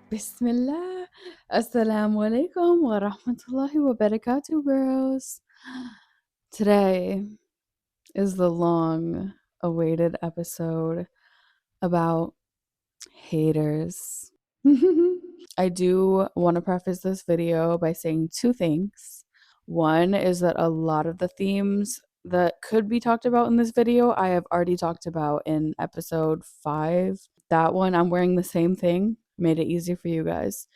Bismillah. Assalamu alaikum wa rahmatullahi wa barakatuh, girls. Today is the long awaited episode about haters. I do want to preface this video by saying two things. One is that a lot of the themes that could be talked about in this video, I have already talked about in episode 5. That one, I'm wearing the same thing, made it easy for you guys.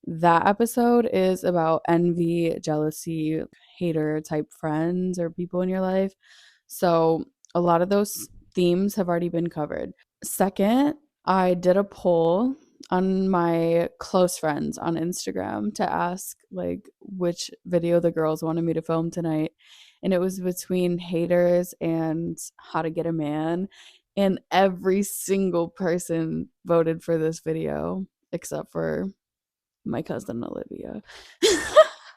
That episode is about envy, jealousy, hater type friends or people in your life. So, a lot of those themes have already been covered. Second, I did a poll on my close friends on Instagram to ask like which video the girls wanted me to film tonight. And it was between haters and how to get a man. And every single person voted for this video except for my cousin Olivia.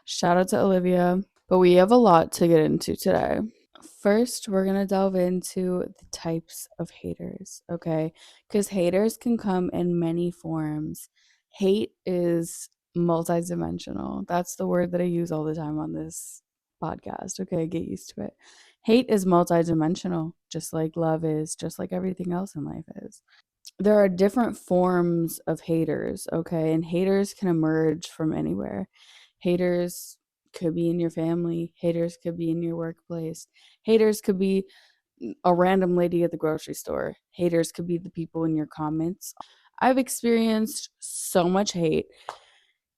Shout out to Olivia. But we have a lot to get into today. First, we're going to delve into the types of haters, okay? Because haters can come in many forms. Hate is multidimensional. That's the word that I use all the time on this podcast, okay? Get used to it. Hate is multidimensional, just like love is, just like everything else in life is. There are different forms of haters, okay? And haters can emerge from anywhere. Haters could be in your family, haters could be in your workplace, haters could be a random lady at the grocery store, haters could be the people in your comments. I've experienced so much hate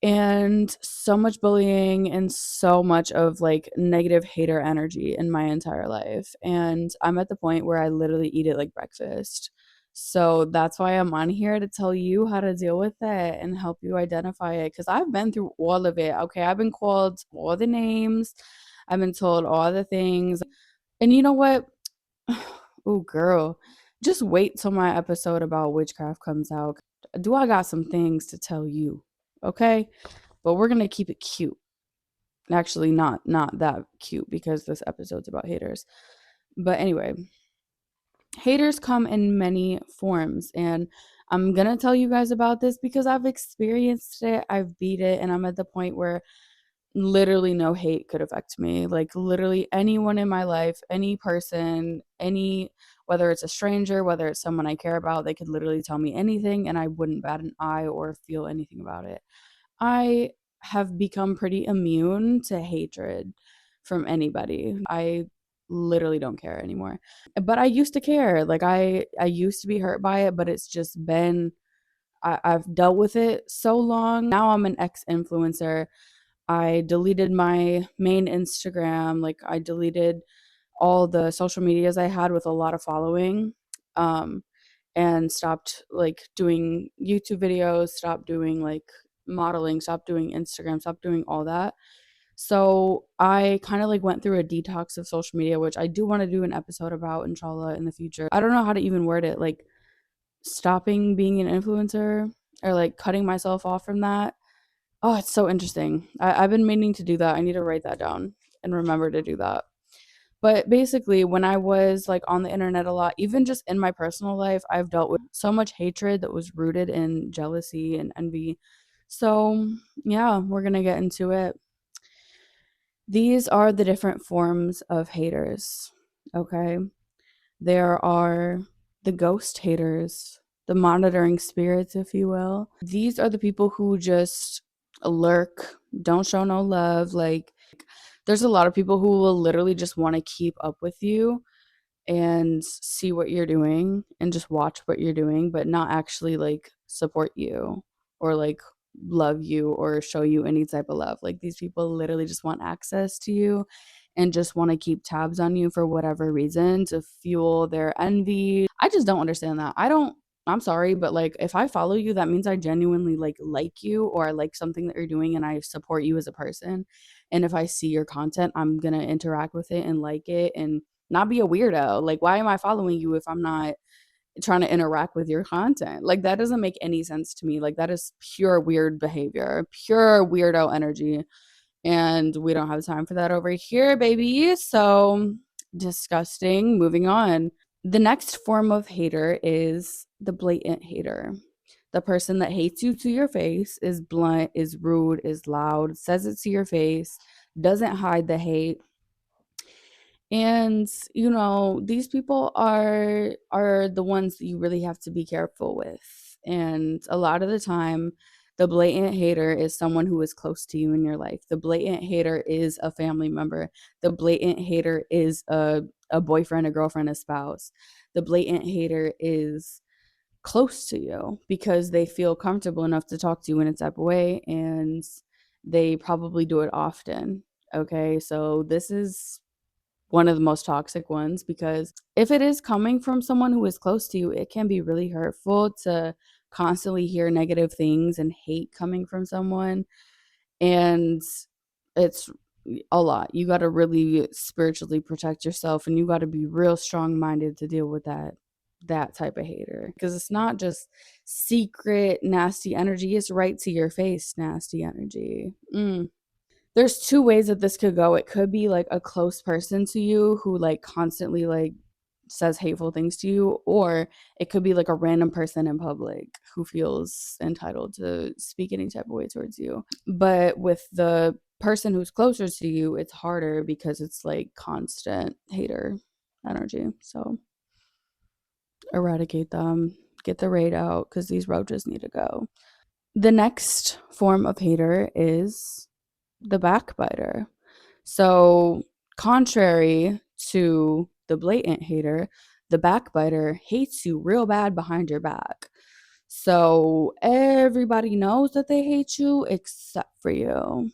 and so much bullying and so much of like negative hater energy in my entire life. And I'm at the point where I literally eat it like breakfast. So that's why I'm on here to tell you how to deal with it and help you identify it. Because I've been through all of it. Okay. I've been called all the names, I've been told all the things. And you know what? Oh, girl, just wait till my episode about witchcraft comes out. Do I got some things to tell you? Okay. But we're gonna keep it cute. Actually, not that cute because this episode's about haters. But anyway, haters come in many forms, and I'm gonna tell you guys about this because I've experienced it, I've beat it, and I'm at the point where literally no hate could affect me. Like literally anyone in my life, any person, any whether it's a stranger, whether it's someone I care about, they could literally tell me anything and I wouldn't bat an eye or feel anything about it. I have become pretty immune to hatred from anybody. I literally don't care anymore. But I used to care. Like I used to be hurt by it, but it's just been I've dealt with it so long. Now I'm an ex-influencer. I deleted my main Instagram, like I deleted all the social medias I had with a lot of following. And stopped like doing YouTube videos, stopped doing like modeling, stopped doing Instagram, stopped doing all that. So I kind of like went through a detox of social media, which I do want to do an episode about, inshallah, in the future. I don't know how to even word it, like stopping being an influencer or like cutting myself off from that. Oh, it's so interesting. I've been meaning to do that. I need to write that down and remember to do that. But basically, when I was like on the internet a lot, even just in my personal life, I've dealt with so much hatred that was rooted in jealousy and envy. So, yeah, we're going to get into it. These are the different forms of haters, okay? There are the ghost haters, the monitoring spirits, if you will. These are the people who just lurk, don't show no love. Like, there's a lot of people who will literally just want to keep up with you and see what you're doing and just watch what you're doing, but not actually like support you or like love you or show you any type of love. Like these people literally just want access to you and just want to keep tabs on you for whatever reason to fuel their envy. I just don't understand that. I'm sorry, but like if I follow you, that means I genuinely like you or I like something that you're doing and I support you as a person. And if I see your content, I'm going to interact with it and like it and not be a weirdo. Like, why am I following you if I'm not trying to interact with your content? Like, that doesn't make any sense to me. Like, that is pure weird behavior, pure weirdo energy. And we don't have time for that over here, baby. So disgusting. Moving on. The next form of hater is the blatant hater. The person that hates you to your face, is blunt, is rude, is loud, says it to your face, doesn't hide the hate. And these people are the ones that you really have to be careful with. And a lot of the time, the blatant hater is someone who is close to you in your life. The blatant hater is a family member. The blatant hater is a boyfriend, a girlfriend, a spouse. The blatant hater is close to you because they feel comfortable enough to talk to you in a type of way, and they probably do it often. Okay, so this is one of the most toxic ones, because if it is coming from someone who is close to you, it can be really hurtful to constantly hear negative things and hate coming from someone. And it's a lot. You got to really spiritually protect yourself, and you got to be real strong minded to deal with that type of hater, because it's not just secret nasty energy, it's right to your face nasty energy. There's two ways that this could go. It could be like a close person to you who like constantly like says hateful things to you, or it could be like a random person in public who feels entitled to speak any type of way towards you. But with the person who's closer to you, it's harder because it's like constant hater energy. So eradicate them, get the raid out, because these roaches need to go. The next form of hater is the backbiter. So, contrary to the blatant hater, the backbiter hates you real bad behind your back. So, everybody knows that they hate you except for you.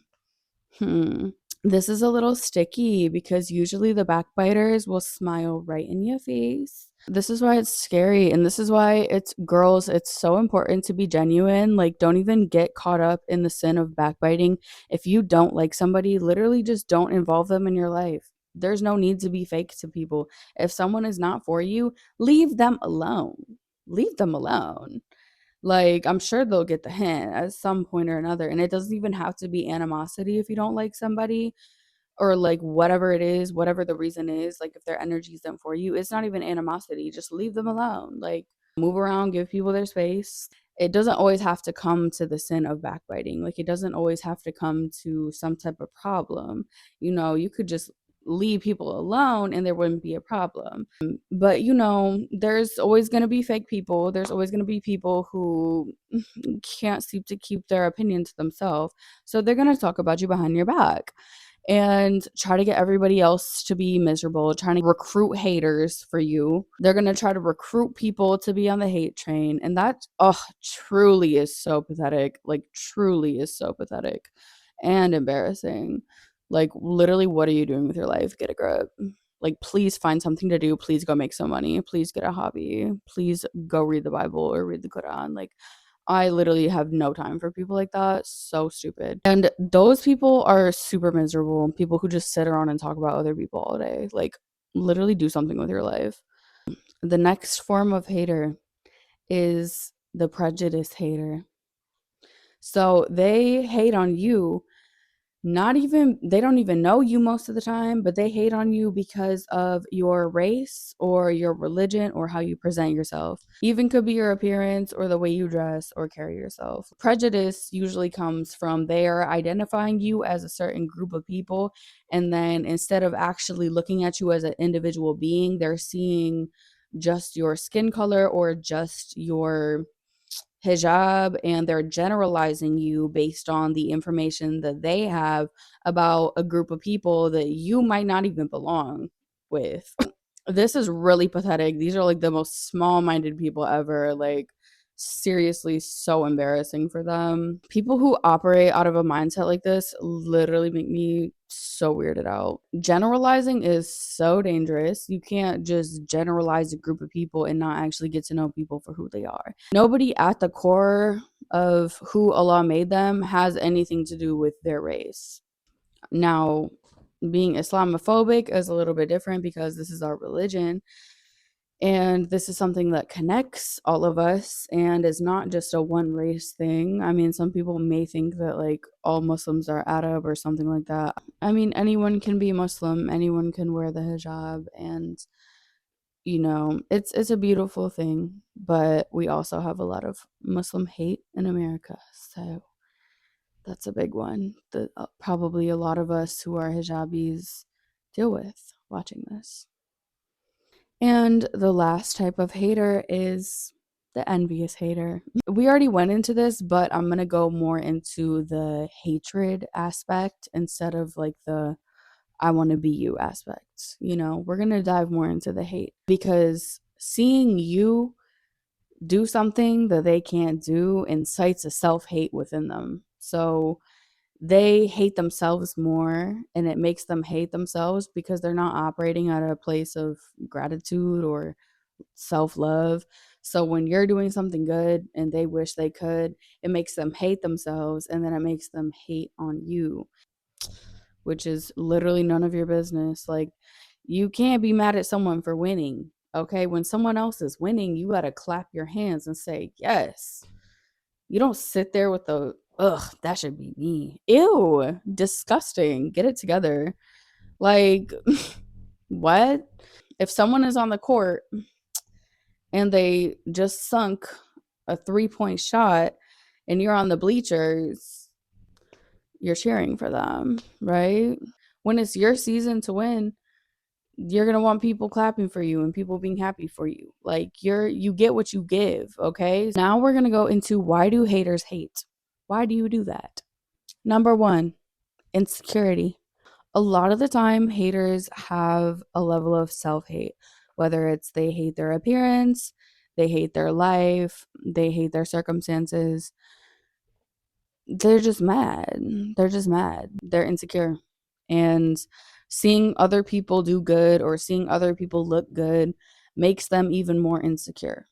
This is a little sticky because usually the backbiters will smile right in your face. This is why it's scary, and this is why it's girls, it's so important to be genuine. Like, don't even get caught up in the sin of backbiting. If you don't like somebody, literally just don't involve them in your life. There's no need to be fake to people. If someone is not for you, leave them alone. Leave them alone. Like, I'm sure they'll get the hint at some point or another. And it doesn't even have to be animosity if you don't like somebody, or like whatever it is, whatever the reason is. Like, if their energy isn't for you, it's not even animosity. Just leave them alone. Like, move around, give people their space. It doesn't always have to come to the sin of backbiting. Like, it doesn't always have to come to some type of problem. You could just leave people alone and there wouldn't be a problem. But there's always going to be fake people. There's always going to be people who can't seem to keep their opinion to themselves. So they're going to talk about you behind your back and try to get everybody else to be miserable, trying to recruit haters for you. They're going to try to recruit people to be on the hate train. And that, truly is so pathetic. Like, truly is so pathetic and embarrassing. Like, literally, what are you doing with your life? Get a grip. Like, please find something to do. Please go make some money. Please get a hobby. Please go read the Bible or read the Quran. Like, I literally have no time for people like that. So stupid. And those people are super miserable. People who just sit around and talk about other people all day. Like, literally do something with your life. The next form of hater is the prejudice hater. So they hate on you. They don't even know you most of the time, but they hate on you because of your race or your religion or how you present yourself. Even could be your appearance or the way you dress or carry yourself. Prejudice usually comes from they are identifying you as a certain group of people, and then instead of actually looking at you as an individual being, they're seeing just your skin color or just your hijab, and they're generalizing you based on the information that they have about a group of people that you might not even belong with. This is really pathetic. These are like the most small-minded people ever. Like, seriously, so embarrassing for them. People who operate out of a mindset like this literally make me so weirded out. Generalizing is so dangerous. You can't just generalize a group of people and not actually get to know people for who they are. Nobody at the core of who Allah made them has anything to do with their race. Now, being Islamophobic is a little bit different because this is our religion. And this is something that connects all of us and is not just a one race thing. I mean, some people may think that like all Muslims are Arab or something like that. I mean, anyone can be Muslim, anyone can wear the hijab, and it's a beautiful thing, but we also have a lot of Muslim hate in America. So that's a big one that probably a lot of us who are hijabis deal with watching this. And the last type of hater is the envious hater. We already went into this, but I'm going to go more into the hatred aspect instead of like the I want to be you aspect. We're going to dive more into the hate because seeing you do something that they can't do incites a self-hate within them. So they hate themselves more and it makes them hate themselves because they're not operating at a place of gratitude or self-love. So when you're doing something good and they wish they could, it makes them hate themselves and then it makes them hate on you, which is literally none of your business. Like, you can't be mad at someone for winning. Okay, when someone else is winning, you got to clap your hands and say, yes. You don't sit there with the, ugh, that should be me. Ew, disgusting. Get it together. Like, what? If someone is on the court and they just sunk a 3-point shot and you're on the bleachers, you're cheering for them, right? When it's your season to win, you're going to want people clapping for you and people being happy for you. Like, you get what you give, okay? Now we're going to go into why do haters hate? Why do you do that? Number 1, insecurity. A lot of the time haters have a level of self-hate, whether it's they hate their appearance, they hate their life, they hate their circumstances. They're just mad. They're just mad. They're insecure. And seeing other people do good or seeing other people look good makes them even more insecure.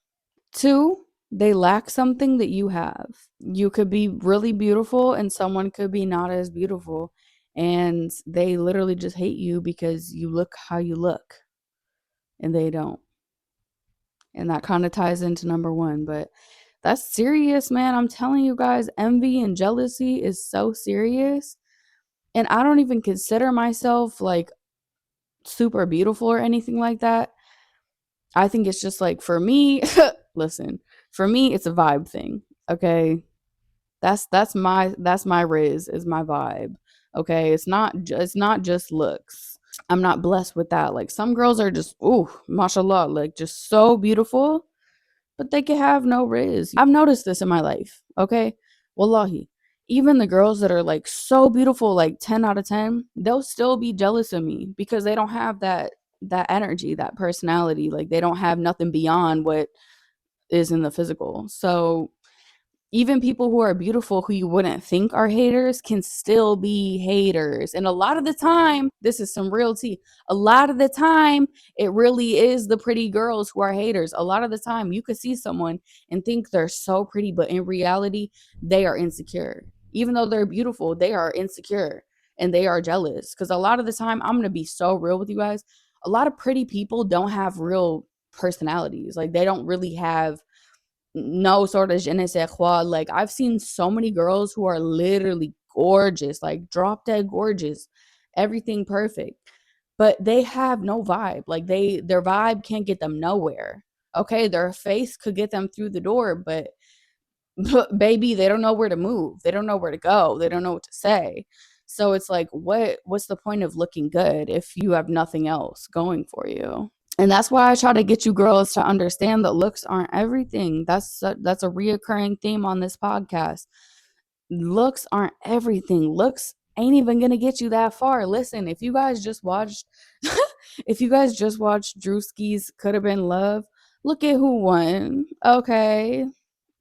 2, they lack something that you have. You could be really beautiful and someone could be not as beautiful. And they literally just hate you because you look how you look and they don't. And that kind of ties into number 1. But that's serious, man. I'm telling you guys, envy and jealousy is so serious. And I don't even consider myself like super beautiful or anything like that. I think it's just like, for me, listen, for me it's a vibe thing. Okay? That's my riz is my vibe. Okay? It's not just looks. I'm not blessed with that. Like, some girls are just, ooh, mashallah, like just so beautiful, but they can have no riz. I've noticed this in my life, okay? Wallahi. Even the girls that are like so beautiful, like 10 out of 10, they'll still be jealous of me because they don't have that energy, that personality. Like, they don't have nothing beyond what is in the physical. So even people who are beautiful who you wouldn't think are haters can still be haters. And a lot of the time, this is some real tea. A lot of the time, it really is the pretty girls who are haters. A lot of the time, you could see someone and think they're so pretty, but in reality, they are insecure. Even though they're beautiful, they are insecure and they are jealous. Because a lot of the time, I'm going to be so real with you guys. A lot of pretty people don't have real personalities. Like, they don't really have no sort of je ne sais quoi. Like, I've seen so many girls who are literally gorgeous, like drop dead gorgeous, everything perfect, but they have no vibe. Like, their vibe can't get them nowhere. Okay, their face could get them through the door, but baby, they don't know where to move. They don't know where to go. They don't know what to say. So it's like, what's the point of looking good if you have nothing else going for you? And that's why I try to get you girls to understand that looks aren't everything. That's a reoccurring theme on this podcast. Looks aren't everything. Looks ain't even gonna get you that far. Listen, if you guys just watched if you guys just watched Drewski's Could Have Been Love, look at who won. Okay.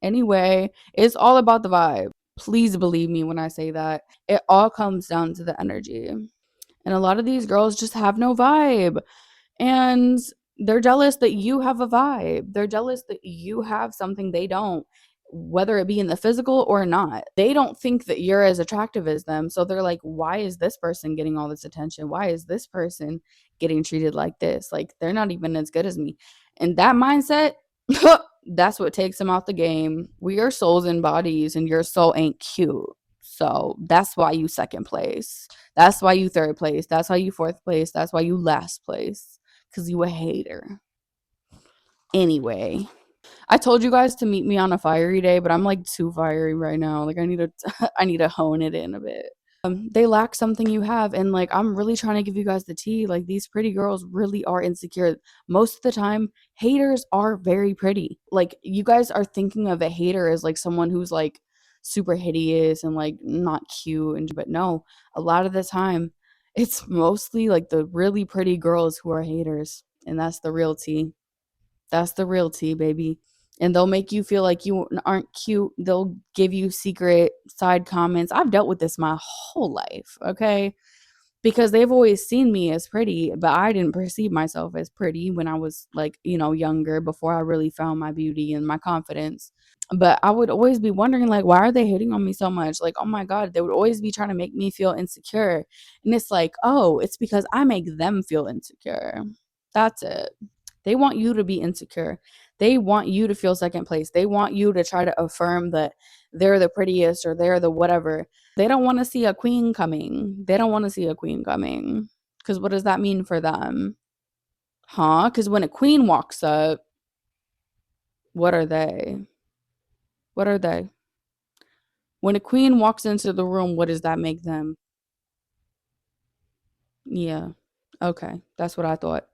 Anyway, it's all about the vibe. Please believe me when I say that. It all comes down to the energy. And a lot of these girls just have no vibe. And they're jealous that you have a vibe. They're jealous that you have something they don't, whether it be in the physical or not. They don't think that you're as attractive as them. So they're like, why is this person getting all this attention? Why is this person getting treated like this? Like, they're not even as good as me. And that mindset, that's what takes them out the game. We are souls and bodies, and your soul ain't cute. So that's why you second place. That's why you third place. That's why you fourth place. That's why you last place. Because you a hater. Anyway, I told you guys to meet me on a fiery day, but I'm like too fiery right now. Like I need to I need to hone it in a bit. They lack something you have, and like I'm really trying to give you guys the tea. Like these pretty girls really are insecure. Most of the time, haters are very pretty. Like you guys are thinking of a hater as like someone who's like super hideous and like not cute, and but no, a lot of the time it's mostly like the really pretty girls who are haters, and that's the real tea. That's the real tea, baby. And they'll make you feel like you aren't cute. They'll give you secret side comments. I've dealt with this my whole life, okay? Because they've always seen me as pretty, but I didn't perceive myself as pretty when I was like, younger, before I really found my beauty and my confidence. But I would always be wondering, like, why are they hating on me so much? Like, oh my God, they would always be trying to make me feel insecure. And it's like, oh, it's because I make them feel insecure. That's it. They want you to be insecure. They want you to feel second place. They want you to try to affirm that they're the prettiest or they're the whatever. They don't want to see a queen coming. They don't want to see a queen coming. Because what does that mean for them? Huh? Because when a queen walks up, what are they? What are they? When a queen walks into the room, what does that make them? Yeah. Okay. That's what I thought.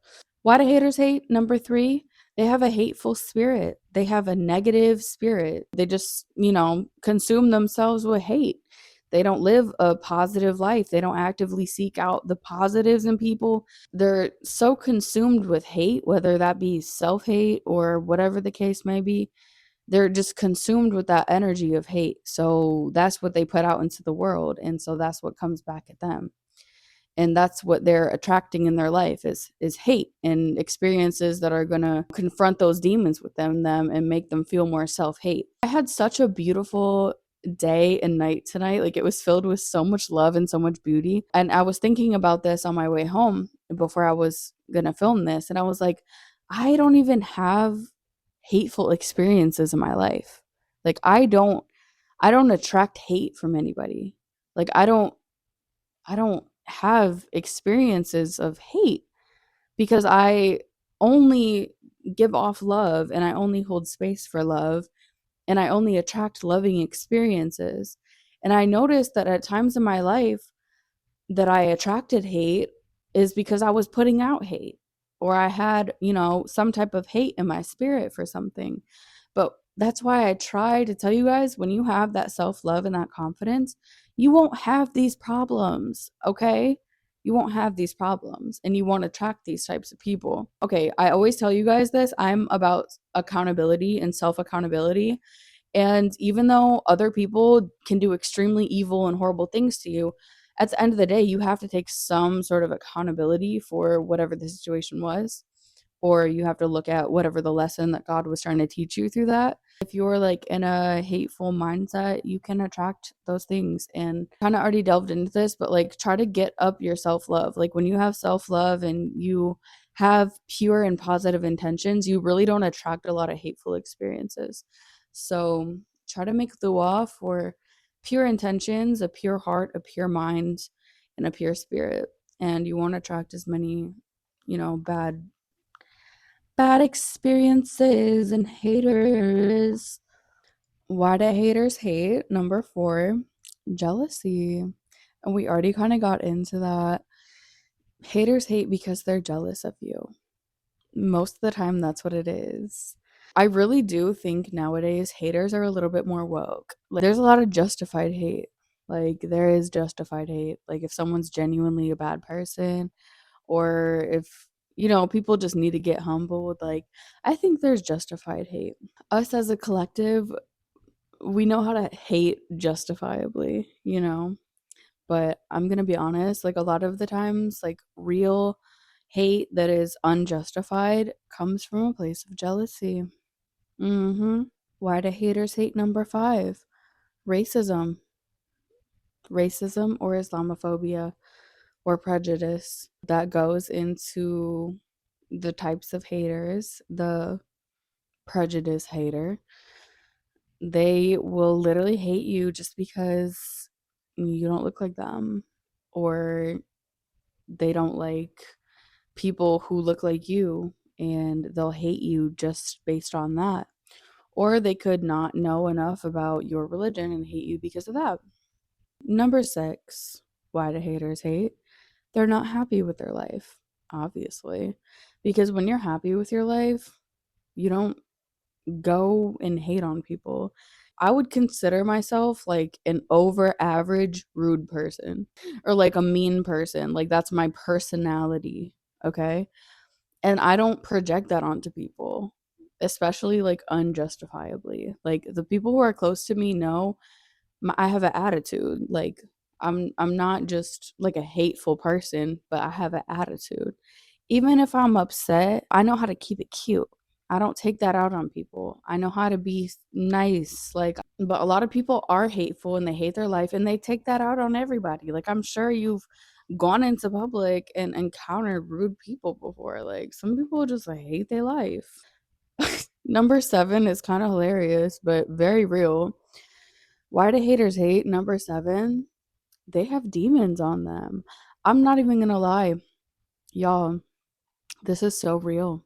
Why do haters hate? Number three, they have a hateful spirit. They have a negative spirit. They just, consume themselves with hate. They don't live a positive life. They don't actively seek out the positives in people. They're so consumed with hate, whether that be self hate or whatever the case may be. They're just consumed with that energy of hate. So that's what they put out into the world. And so that's what comes back at them, and that's what they're attracting in their life is hate and experiences that are going to confront those demons within them and make them feel more self-hate. I had such a beautiful day and night tonight. Like it was filled with so much love and so much beauty, and I was thinking about this on my way home before I was going to film this, and I was like, I don't even have hateful experiences in my life. Like I don't attract hate from anybody. Like I don't have experiences of hate because I only give off love and I only hold space for love and I only attract loving experiences. And I noticed that at times in my life, that I attracted hate is because I was putting out hate or I had, some type of hate in my spirit for something. But that's why I try to tell you guys, when you have that self love and that confidence, you won't have these problems, okay? You won't have these problems and you won't attract these types of people. Okay, I always tell you guys this, I'm about accountability and self accountability. And even though other people can do extremely evil and horrible things to you, at the end of the day, you have to take some sort of accountability for whatever the situation was, or you have to look at whatever the lesson that God was trying to teach you through that. If you're like in a hateful mindset, you can attract those things. And kind of already delved into this, but like try to get up your self love. Like when you have self love and you have pure and positive intentions, you really don't attract a lot of hateful experiences. So try to make dua for pure intentions, a pure heart, a pure mind, and a pure spirit. And you won't attract as many, bad experiences and haters. Why do haters hate? Number four, jealousy. And we already kind of got into that. Haters hate because they're jealous of you. Most of the time, that's what it is. I really do think nowadays haters are a little bit more woke. Like, there's a lot of justified hate. Like, there is justified hate. Like, if someone's genuinely a bad person, or if, people just need to get humbled, like, I think there's justified hate. Us as a collective, we know how to hate justifiably, but I'm gonna be honest, like a lot of the times, like real hate that is unjustified comes from a place of jealousy. Mm-hmm. Why do haters hate? Number five, racism. Racism or Islamophobia or prejudice that goes into the types of haters. The prejudice hater, they will literally hate you just because you don't look like them, or they don't like people who look like you, and they'll hate you just based on that. Or they could not know enough about your religion and hate you because of that. Number 6, why do haters hate? They're not happy with their life, obviously. Because when you're happy with your life, you don't go and hate on people. I would consider myself like an over average rude person or like a mean person. Like that's my personality, okay? And I don't project that onto people, especially like unjustifiably. Like the people who are close to me know I have an attitude. Like I'm not just like a hateful person, but I have an attitude. Even if I'm upset, I know how to keep it cute. I don't take that out on people. I know how to be nice. Like, but a lot of people are hateful and they hate their life and they take that out on everybody. Like, I'm sure you've gone into public and encountered rude people before. Like, some people just like hate their life. Number 7 is kind of hilarious, but very real. Why do haters hate? Number 7, they have demons on them. I'm not even gonna lie, y'all. This is so real.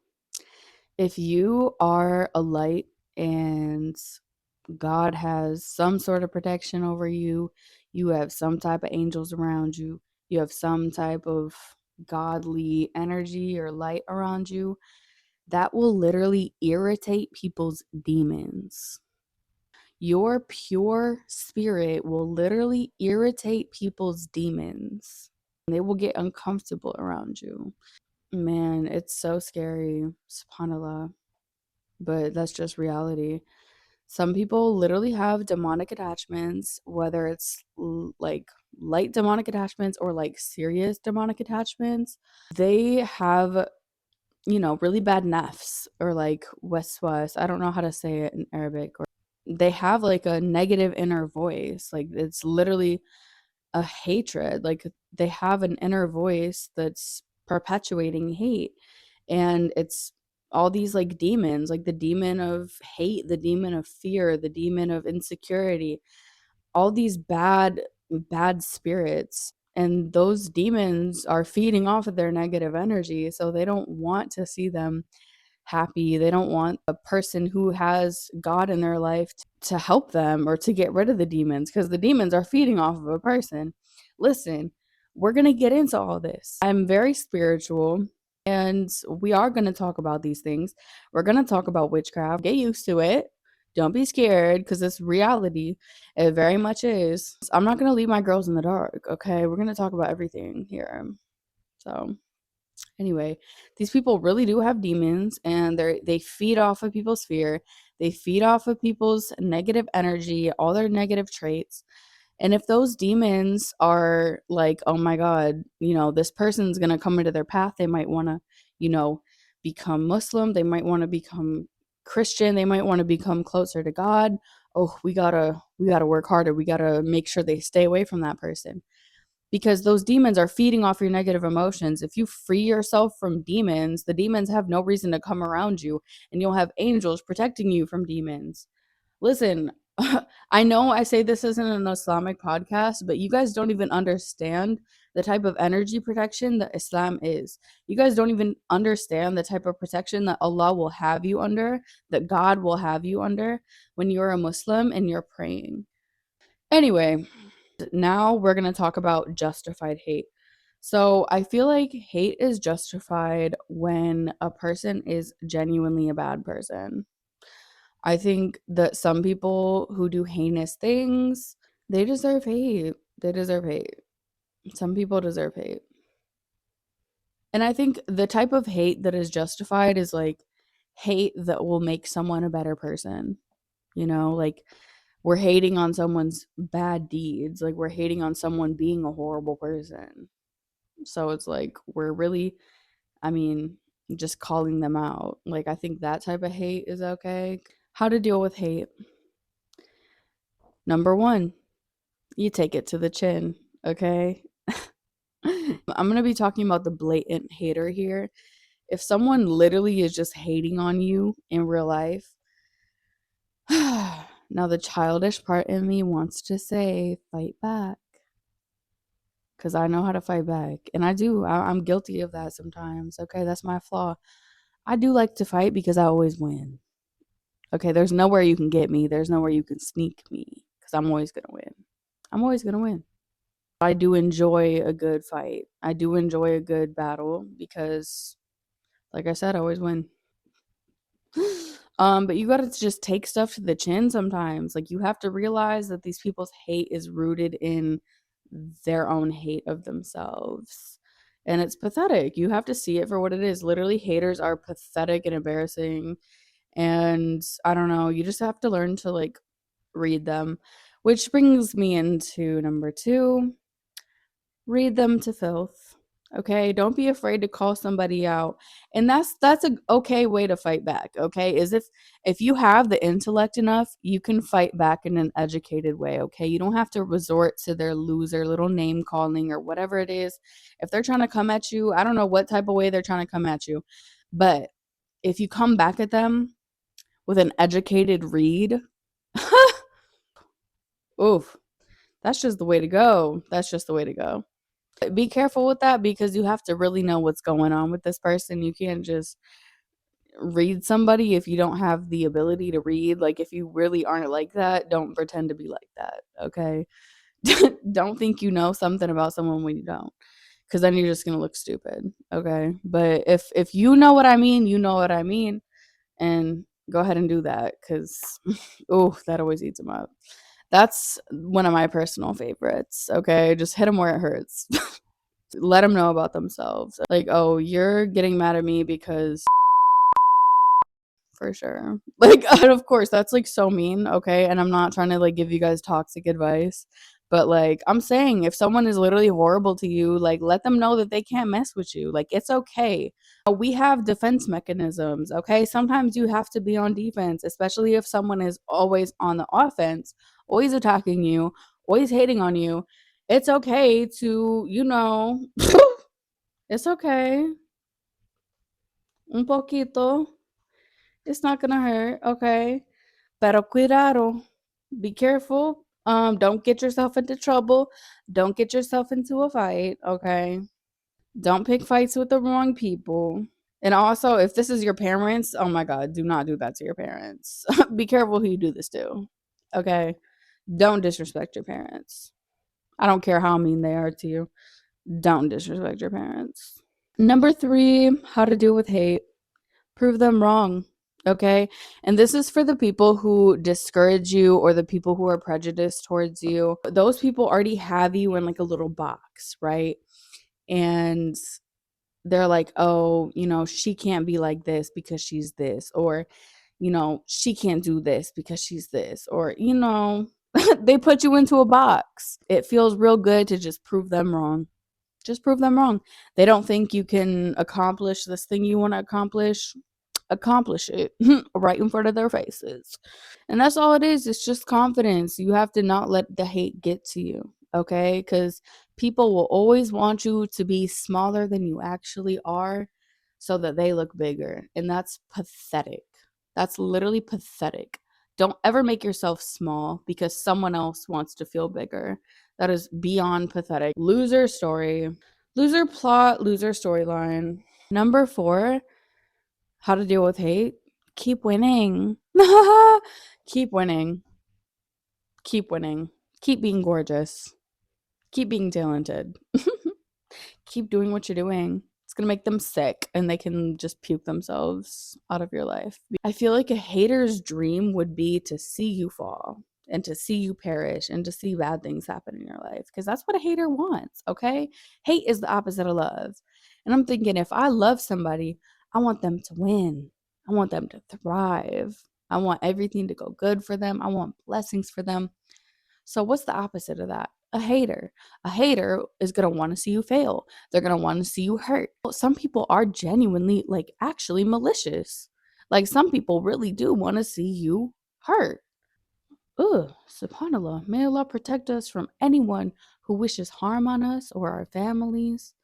If you are a light and God has some sort of protection over you, you have some type of angels around you, you have some type of godly energy or light around you, that will literally irritate people's demons. Your pure spirit will literally irritate people's demons. They will get uncomfortable around you. Man, it's so scary. SubhanAllah. But that's just reality. Some people literally have demonic attachments, whether it's like light demonic attachments or like serious demonic attachments. They have, really bad nafs or like waswas. I don't know how to say it in Arabic. Or they have like a negative inner voice. Like it's literally a hatred. Like they have an inner voice that's perpetuating hate. And it's all these like demons, like the demon of hate, the demon of fear, the demon of insecurity, all these bad spirits. And those demons are feeding off of their negative energy. So they don't want to see them happy. They don't want a person who has God in their life to help them or to get rid of the demons because the demons are feeding off of a person. Listen, we're going to get into all this. I'm very spiritual and we are going to talk about these things. We're going to talk about witchcraft. Get used to it. Don't be scared because it's reality. It very much is. I'm not going to leave my girls in the dark, okay? We're going to talk about everything here. So, anyway, these people really do have demons and they feed off of people's fear. They feed off of people's negative energy, all their negative traits. And if those demons are like, oh my God, this person's going to come into their path, they might want to, become Muslim. They might want to become Christian. They might want to become closer to God. Oh, we gotta work harder. We gotta make sure they stay away from that person because those demons are feeding off your negative emotions. If you free yourself from demons, the demons have no reason to come around you and you'll have angels protecting you from demons. Listen, I know I say this isn't an Islamic podcast, but you guys don't even understand the type of energy protection that Islam is. You guys don't even understand the type of protection that Allah will have you under, that God will have you under when you're a Muslim and you're praying. Anyway, now we're going to talk about justified hate. So I feel like hate is justified when a person is genuinely a bad person. I think that some people who do heinous things, they deserve hate. They deserve hate. Some people deserve hate. And I think the type of hate that is justified is like hate that will make someone a better person. Like we're hating on someone's bad deeds, like we're hating on someone being a horrible person. So it's like we're really, I mean, just calling them out. Like I think that type of hate is okay. How to deal with hate? Number 1, you take it to the chin, okay? I'm going to be talking about the blatant hater here. If someone literally is just hating on you in real life, now the childish part in me wants to say, fight back. Because I know how to fight back. And I do. I'm guilty of that sometimes. Okay, that's my flaw. I do like to fight because I always win. Okay, there's nowhere you can get me. There's nowhere you can sneak me because I'm always going to win. I'm always going to win. I do enjoy a good fight. I do enjoy a good battle because, like I said, I always win. But you gotta just take stuff to the chin sometimes. Like, you have to realize that these people's hate is rooted in their own hate of themselves. And it's pathetic. You have to see it for what it is. Literally, haters are pathetic and embarrassing. And I don't know, you just have to learn to like read them. Which brings me into number 2. Read them to filth. Okay, don't be afraid to call somebody out. And that's a okay way to fight back. Okay, is if you have the intellect enough, you can fight back in an educated way. Okay, you don't have to resort to their loser little name calling or whatever it is. If they're trying to come at you, I don't know what type of way they're trying to come at you, but if you come back at them with an educated read, oof, that's just the way to go. That's just the way to go. Be careful with that because you have to really know what's going on with this person. You can't just read somebody if you don't have the ability to read. Like, if you really aren't like that, don't pretend to be like that. Okay. Don't think you know something about someone when you don't, because then you're just gonna look stupid. Okay. But if you know what I mean, you know what I mean, and go ahead and do that because oh, that always eats them up. That's one of my personal favorites. Okay, just hit them where it hurts. Let them know about themselves. Like, oh, you're getting mad at me because for sure. Like, of course, that's like so mean, okay? And I'm not trying to like give you guys toxic advice, but like I'm saying, if someone is literally horrible to you, like let them know that they can't mess with you. Like, it's okay. We have defense mechanisms, okay? Sometimes you have to be on defense, especially if someone is always on the offense, always attacking you, always hating on you. It's okay to, it's okay. Un poquito. It's not gonna hurt, okay? Pero cuidado. Be careful. Don't get yourself into trouble. Don't get yourself into a fight, okay? Don't pick fights with the wrong people. And also, if this is your parents, oh my God, do not do that to your parents. Be careful who you do this to, okay? Don't disrespect your parents. I don't care how mean they are to you. Don't disrespect your parents. Number 3, how to deal with hate. Prove them wrong. Okay. And this is for the people who discourage you or the people who are prejudiced towards you. Those people already have you in like a little box, right? And they're like, oh, she can't be like this because she's this, or, she can't do this because she's this, or, they put you into a box. It feels real good to just prove them wrong. Just prove them wrong. They don't think you can accomplish this thing you want to accomplish it right in front of their faces. And that's all it is. It's just confidence. You have to not let the hate get to you, okay? Because people will always want you to be smaller than you actually are so that they look bigger. And that's pathetic. That's literally pathetic. Don't ever make yourself small because someone else wants to feel bigger. That is beyond pathetic. Loser story, loser plot, loser storyline. Number 4, how to deal with hate. Keep winning. Keep winning. Keep winning. Keep being gorgeous. Keep being talented. Keep doing what you're doing. It's going to make them sick and they can just puke themselves out of your life. I feel like a hater's dream would be to see you fall and to see you perish and to see bad things happen in your life, because that's what a hater wants, okay? Hate is the opposite of love. And I'm thinking, if I love somebody, I want them to win. I want them to thrive. I want everything to go good for them. I want blessings for them. So what's the opposite of that? A hater. A hater is going to want to see you fail. They're going to want to see you hurt. Some people are genuinely, like, actually malicious. Like, some people really do want to see you hurt. Ugh, subhanAllah. May Allah protect us from anyone who wishes harm on us or our families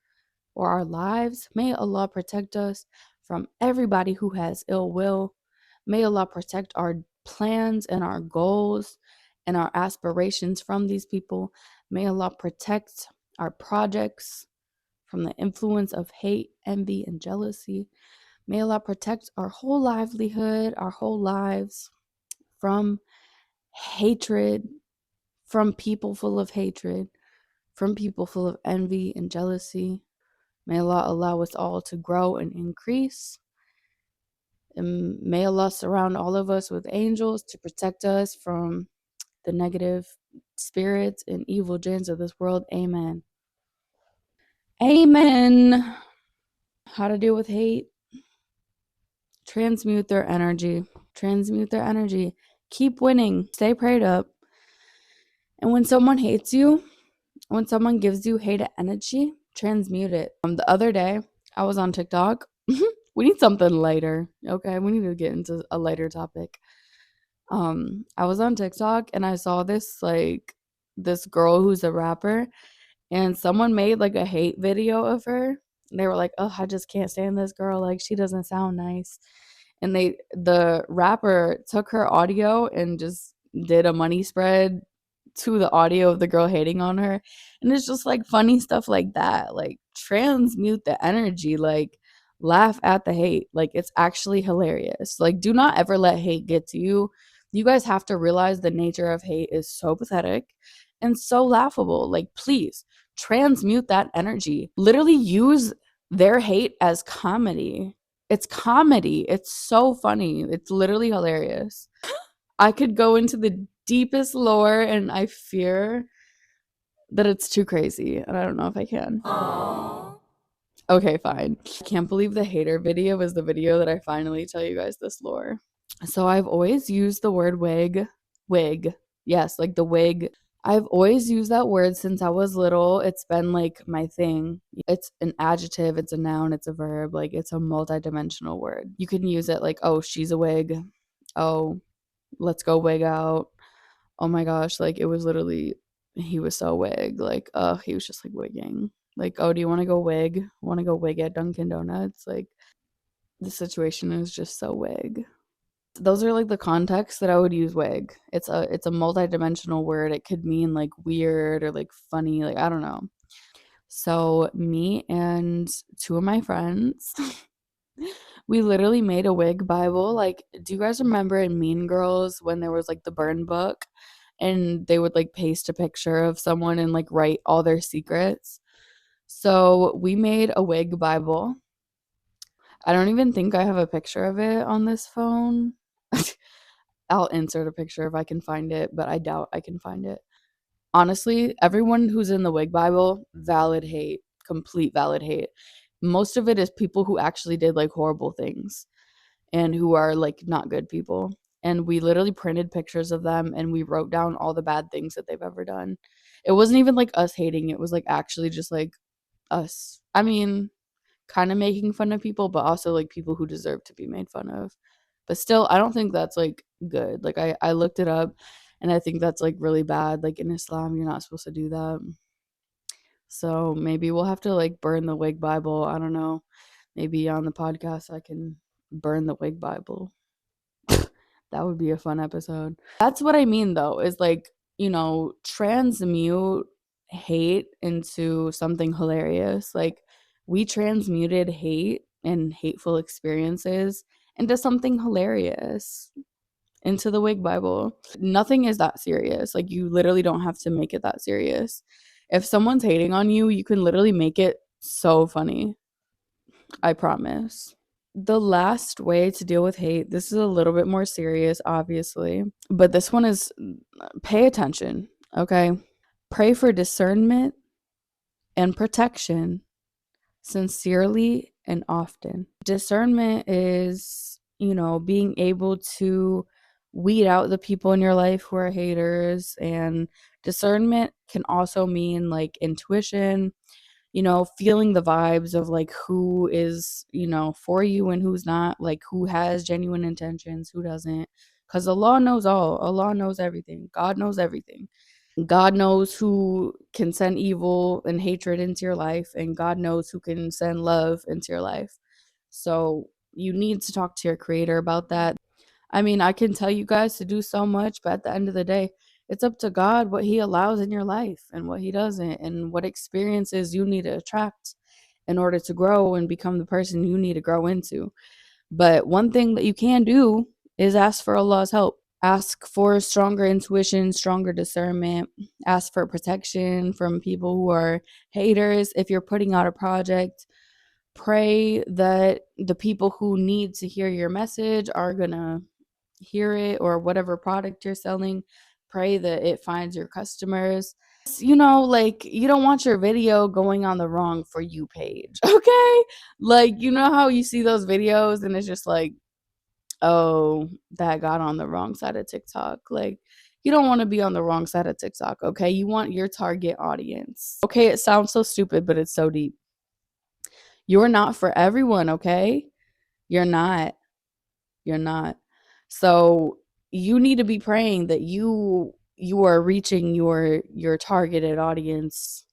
or our lives. May Allah protect us from everybody who has ill will. May Allah protect our plans and our goals and our aspirations from these people. May Allah protect our projects from the influence of hate, envy, and jealousy. May Allah protect our whole livelihood, our whole lives from hatred, from people full of hatred, from people full of envy and jealousy. May Allah allow us all to grow and increase. And may Allah surround all of us with angels to protect us from the negative spirits and evil jinns of this world. Amen. Amen. How to deal with hate? Transmute their energy. Transmute their energy. Keep winning. Stay prayed up. And when someone hates you, when someone gives you hate energy, transmute it. The other day, I was on TikTok. We need something lighter. Okay, we need to get into a lighter topic. I was on TikTok and I saw this girl who's a rapper, and someone made like a hate video of her. They were like, "Oh, I just can't stand this girl. Like, she doesn't sound nice." And the rapper took her audio and just did a money spread to the audio of the girl hating on her. And it's just like funny stuff like that. Like, transmute the energy, like laugh at the hate. Like, it's actually hilarious. Like, do not ever let hate get to you. You guys have to realize the nature of hate is so pathetic and so laughable. Like, please transmute that energy. Literally use their hate as comedy. It's comedy. It's so funny. It's literally hilarious. I could go into the deepest lore, and I fear that it's too crazy, and I don't know if I can. Aww. Okay, fine. I can't believe the hater video was the video that I finally tell you guys this lore. So I've always used the word wig. Wig. Yes, like the wig. I've always used that word since I was little. It's been like my thing. It's an adjective, it's a noun, it's a verb. Like, it's a multidimensional word. You can use it like, oh, she's a wig. Oh, let's go wig out. Oh my gosh, like, it was literally, he was so wig. Like, he was just like wigging. Like, oh, do you want to go wig? Want to go wig at Dunkin' Donuts? Like, the situation is just so wig. Those are like the contexts that I would use wig. It's a multi-dimensional word. It could mean like weird or like funny, like I don't know. So me and two of my friends, we literally made a wig Bible. Like, do you guys remember in Mean Girls when there was like the burn book and they would like paste a picture of someone and like write all their secrets? So we made a wig Bible. I don't even think I have a picture of it on this phone. I'll insert a picture if I can find it, but I doubt I can find it. Honestly, everyone who's in the wig Bible, valid hate, complete valid hate. Most of it is people who actually did like horrible things and who are like not good people. And we literally printed pictures of them and we wrote down all the bad things that they've ever done. It wasn't even like us hating, it was like actually just like us. I mean, kind of making fun of people, but also like people who deserve to be made fun of. But still, I don't think that's like good. Like, I looked it up and I think that's like really bad. Like, in Islam, you're not supposed to do that. So maybe we'll have to like burn the wig Bible. I don't know. Maybe on the podcast I can burn the wig Bible. That would be a fun episode. That's what I mean though, is like, transmute hate into something hilarious. Like, we transmuted hate and hateful experiences into something hilarious, into the wig Bible. Nothing is that serious. Like, you literally don't have to make it that serious. If someone's hating on you, you can literally make it so funny. I promise. The last way to deal with hate, this is a little bit more serious, obviously, but this one is pay attention, okay? Pray for discernment and protection sincerely and often. Discernment is, being able to weed out the people in your life who are haters, and discernment can also mean like intuition, feeling the vibes of like who is, for you and who's not, like who has genuine intentions, who doesn't. Because Allah knows all. Allah knows everything. God knows everything. God knows who can send evil and hatred into your life, and God knows who can send love into your life. So you need to talk to your creator about that. I mean, I can tell you guys to do so much, but at the end of the day, it's up to God what he allows in your life and what he doesn't, and what experiences you need to attract in order to grow and become the person you need to grow into. But one thing that you can do is ask for Allah's help. Ask for stronger intuition, stronger discernment. Ask for protection from people who are haters. If you're putting out a project, pray that the people who need to hear your message are going to hear it, or whatever product you're selling. Pray that it finds your customers. Like, you don't want your video going on the wrong For You page, okay? Like, you know how you see those videos and it's just like, oh, that got on the wrong side of TikTok. Like, you don't want to be on the wrong side of TikTok, okay? You want your target audience. Okay, it sounds so stupid, but it's so deep. You're not for everyone, okay? You're not. You're not. So you need to be praying that you are reaching your targeted audience,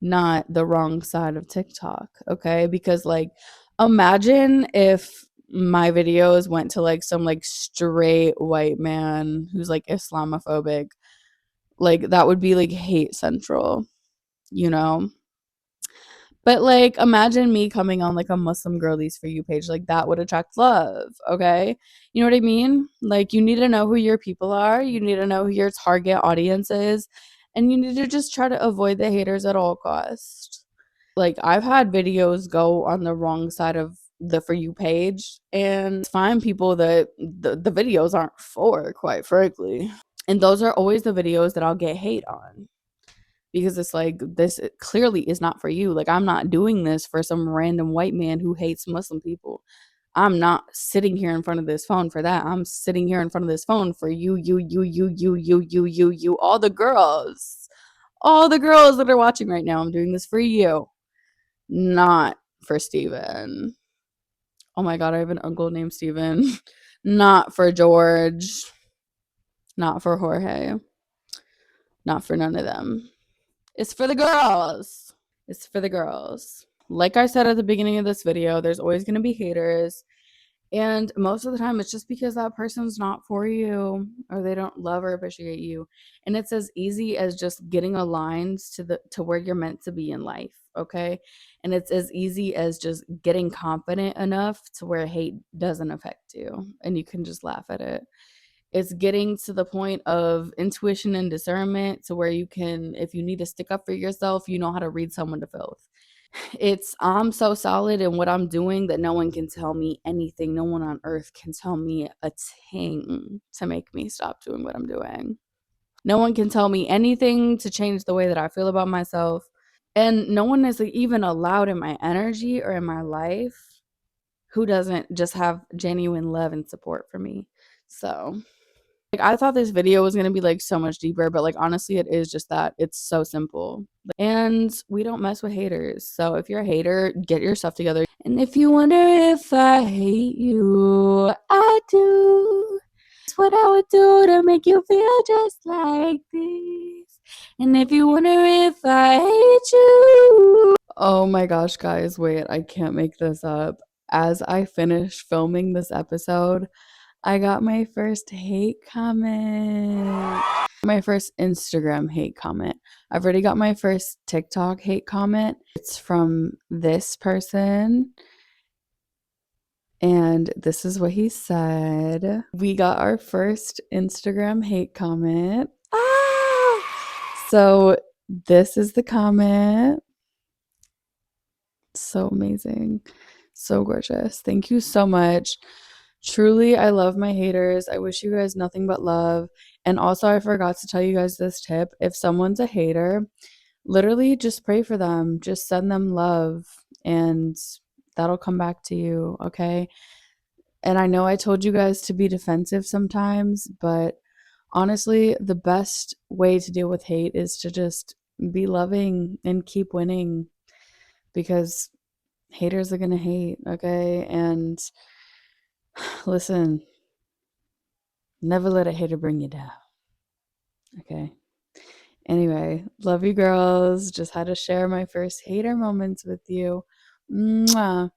not the wrong side of TikTok, okay? Because like, imagine if my videos went to like some like straight white man who's like Islamophobic. Like, that would be like hate central, you know? But like, imagine me coming on like a Muslim girlies For You page. Like, that would attract love, okay? You know what I mean? Like, you need to know who your people are. You need to know who your target audience is. And you need to just try to avoid the haters at all costs. Like, I've had videos go on the wrong side of the For You page, and find people that the videos aren't for, quite frankly. And those are always the videos that I'll get hate on, because it's like, this clearly is not for you. Like, I'm not doing this for some random white man who hates Muslim people. I'm not sitting here in front of this phone for that. I'm sitting here in front of this phone for you, all the girls that are watching right now. I'm doing this for you, not for Steven. Oh my God, I have an uncle named Steven. Not for George, not for Jorge, not for none of them. It's for the girls. It's for the girls. Like I said at the beginning of this video, there's always going to be haters. And most of the time, it's just because that person's not for you, or they don't love or appreciate you. And it's as easy as just getting aligned to where you're meant to be in life, okay? And it's as easy as just getting confident enough to where hate doesn't affect you, and you can just laugh at it. It's getting to the point of intuition and discernment to where you can, if you need to stick up for yourself, you know how to read someone to filth. It's, I'm so solid in what I'm doing that no one can tell me anything. No one on earth can tell me a thing to make me stop doing what I'm doing. No one can tell me anything to change the way that I feel about myself. And no one is even allowed in my energy or in my life who doesn't just have genuine love and support for me. So, like, I thought this video was going to be like so much deeper, but like, honestly, it is just that. It's so simple. And we don't mess with haters. So if you're a hater, get your stuff together. And if you wonder if I hate you, I do. It's what I would do to make you feel just like this. And if you wonder if I hate you. Oh my gosh, guys, wait, I can't make this up. As I finish filming this episode, I got my first hate comment. My first Instagram hate comment. I've already got my first TikTok hate comment. It's from this person. And this is what he said. We got our first Instagram hate comment. So this is the comment. So amazing. So gorgeous. Thank you so much. Truly, I love my haters. I wish you guys nothing but love. And also, I forgot to tell you guys this tip. If someone's a hater, literally just pray for them. Just send them love, and that'll come back to you, okay? And I know I told you guys to be defensive sometimes, but honestly, the best way to deal with hate is to just be loving and keep winning, because haters are going to hate, okay? And listen, never let a hater bring you down, okay? Anyway, love you girls. Just had to share my first hater moments with you. Mwah.